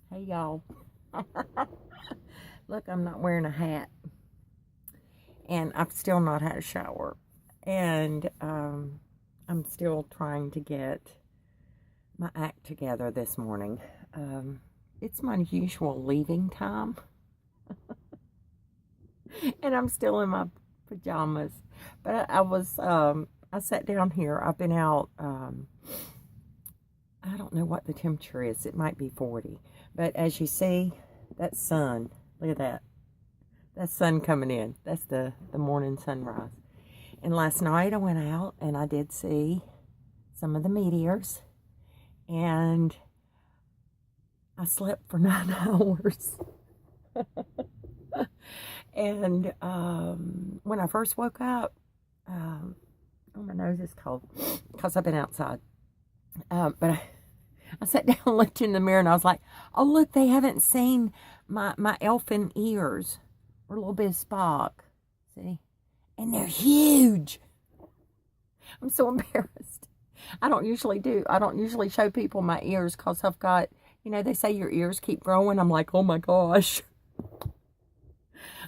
Hey y'all. Look, I'm not wearing a hat. And I've still not had a shower. And I'm still trying to get my act together this morning. It's my usual leaving time. And I'm still in my pajamas. But I sat down here. I've been out. I don't know what the temperature is. It might be 40. But as you see, that sun, look at that. That's sun coming in. That's the morning sunrise. And last night I went out and I did see some of the meteors. And I slept for 9 hours. And when I first woke up, oh, my nose is cold because I've been outside. But I sat down and looked in the mirror and I was like, oh, look, they haven't seen my elfin ears or a little bit of Spock. See? And they're huge. I'm so embarrassed. I don't usually show people my ears because I've got, they say your ears keep growing. I'm like, oh my gosh.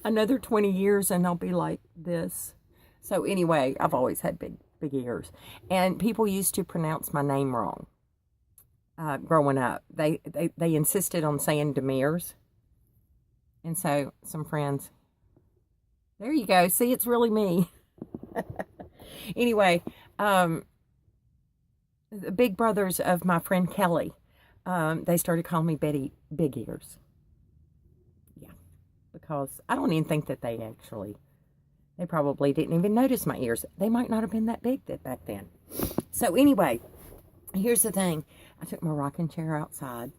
Another 20 years and I'll be like this. So anyway, I've always had big ears. And people used to pronounce my name wrong growing up. They insisted on saying Demirs. And so some friends, there you go. See, it's really me. Anyway, the big brothers of my friend Kelly, they started calling me Betty Big Ears. Yeah, because I don't even think that they probably didn't even notice my ears. They might not have been that big back then. So anyway, here's the thing. I took my rocking chair outside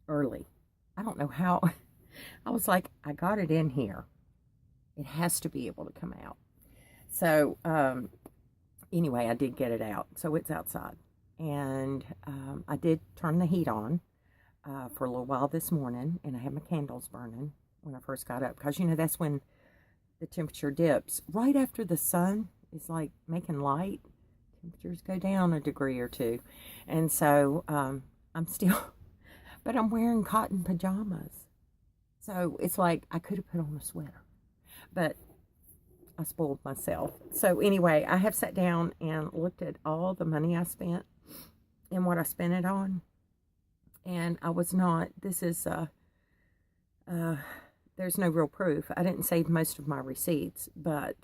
early. I don't know how. I was like, I got it in here. It has to be able to come out. So anyway, I did get it out. So it's outside. And I did turn the heat on for a little while this morning. And I had my candles burning when I first got up. Because, that's when the temperature dips. Right after the sun is like making light, temperatures go down a degree or two. And so I'm still, but I'm wearing cotton pajamas. So it's like I could have put on a sweater, but I spoiled myself. So anyway, I have sat down and looked at all the money I spent and what I spent it on. And I was not, there's no real proof. I didn't save most of my receipts, but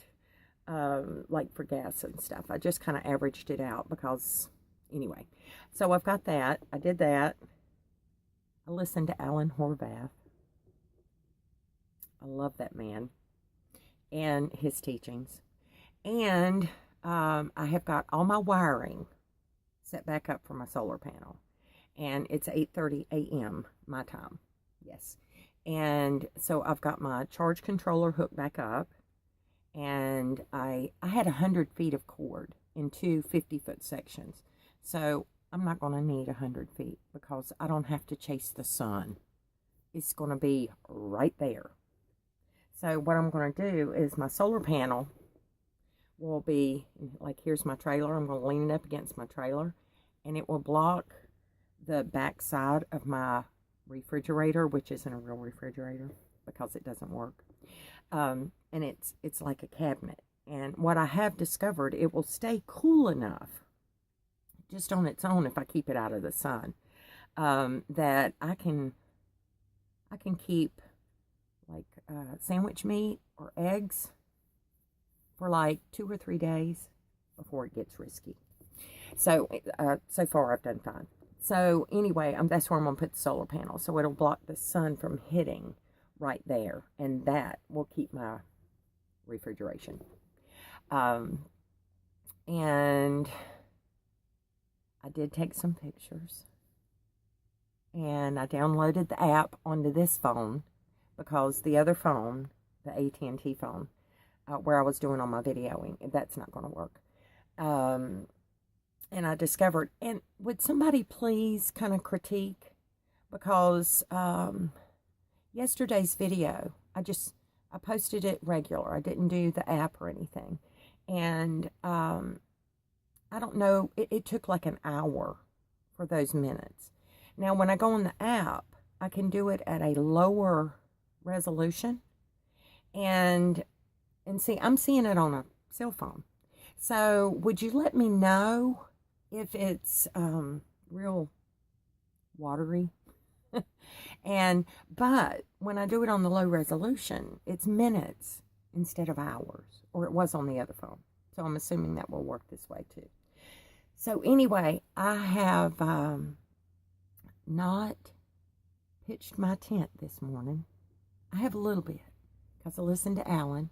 like for gas and stuff. I just kind of averaged it out because, anyway. So I've got that. I did that. I listened to Alan Horvath. I love that man and his teachings. And I have got all my wiring set back up for my solar panel. And it's 8:30 a.m. my time. Yes. And so I've got my charge controller hooked back up. And I had 100 feet of cord in two 50-foot sections. So I'm not going to need 100 feet because I don't have to chase the sun. It's going to be right there. So what I'm going to do is my solar panel will be, like, here's my trailer. I'm going to lean it up against my trailer. And it will block the back side of my refrigerator, which isn't a real refrigerator because it doesn't work. And it's like a cabinet. And what I have discovered, it will stay cool enough just on its own if I keep it out of the sun, that I can keep like sandwich meat or eggs for like 2 or 3 days before it gets risky. So so far I've done fine. So anyway, that's where I'm going to put the solar panel. So it'll block the sun from hitting right there. And that will keep my refrigeration. And I did take some pictures. And I downloaded the app onto this phone because the other phone, the AT&T phone, where I was doing all my videoing, that's not going to work. And I discovered, and would somebody please kind of critique, because yesterday's video, I posted it regular. I didn't do the app or anything. And I don't know, it took like an hour for those minutes. Now, when I go on the app, I can do it at a lower resolution. And see, I'm seeing it on a cell phone. So would you let me know if it's real watery? But when I do it on the low resolution, it's minutes instead of hours, or it was on the other phone. So I'm assuming that will work this way too. So anyway, I have not pitched my tent this morning. I have a little bit because I listened to Alan,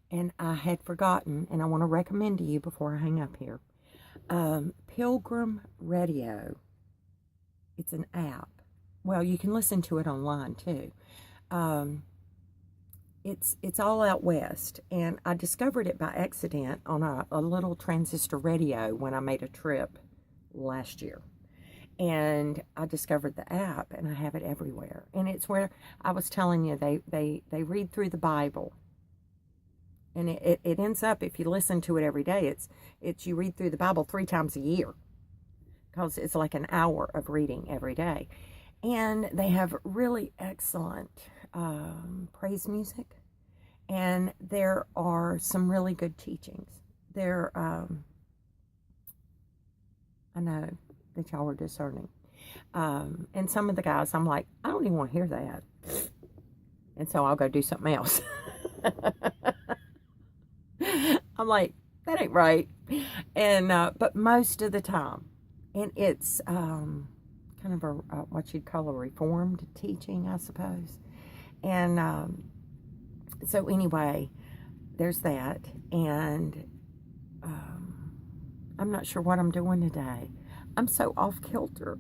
and I had forgotten, and I want to recommend to you before I hang up here, Pilgrim Radio. It's an app. Well, you can listen to it online too. It's all out west, and I discovered it by accident on a little transistor radio when I made a trip last year. And I discovered the app, and I have it everywhere. And it's where I was telling you, they read through the Bible. And it ends up, if you listen to it every day, it's you read through the Bible 3 times a year, because it's like an hour of reading every day. And they have really excellent praise music, and there are some really good teachings. I know that y'all are discerning. And some of the guys, I'm like, I don't even want to hear that. And so I'll go do something else. I'm like, that ain't right. And but most of the time, and it's kind of a what you'd call a reformed teaching, I suppose. And so anyway, there's that. And I'm not sure what I'm doing today. I'm so off kilter.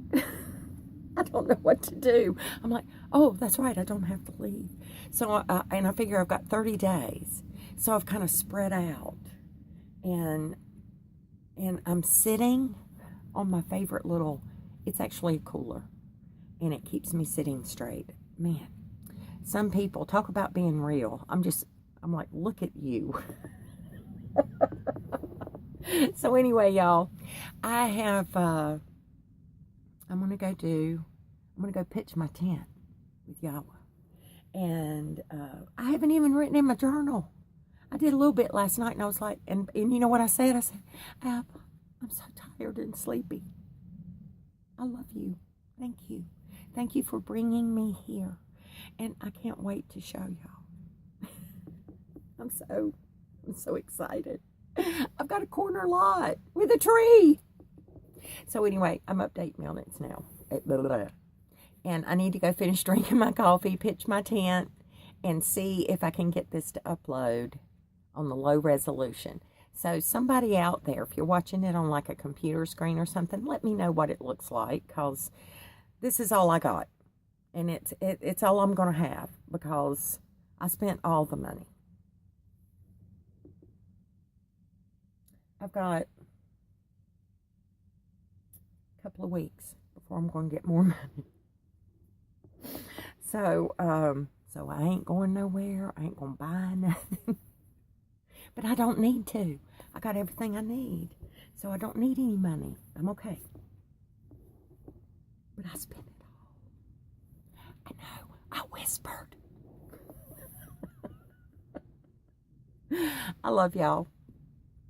I don't know what to do. I'm like, oh, that's right, I don't have to leave. So, and I figure I've got 30 days. So I've kind of spread out. And I'm sitting on my favorite little, it's actually a cooler. And it keeps me sitting straight. Man, some people talk about being real. I'm like, look at you. So anyway, y'all, I have, I'm going to go pitch my tent with Yahweh. And I haven't even written in my journal. I did a little bit last night, and I was like, and you know what I said? I said, Ab, I'm so tired and sleepy. I love you. Thank you. Thank you for bringing me here. And I can't wait to show y'all. I'm so excited. I've got a corner lot with a tree. So anyway, I'm updating minutes now. And I need to go finish drinking my coffee, pitch my tent, and see if I can get this to upload on the low resolution. So somebody out there, if you're watching it on like a computer screen or something, let me know what it looks like, because this is all I got. And it's all I'm going to have, because I spent all the money. I've got a couple of weeks before I'm going to get more money. So I ain't going nowhere. I ain't going to buy nothing. But I don't need to. I got everything I need. So I don't need any money. I'm okay. But I spent it all. I know. I whispered. I love y'all.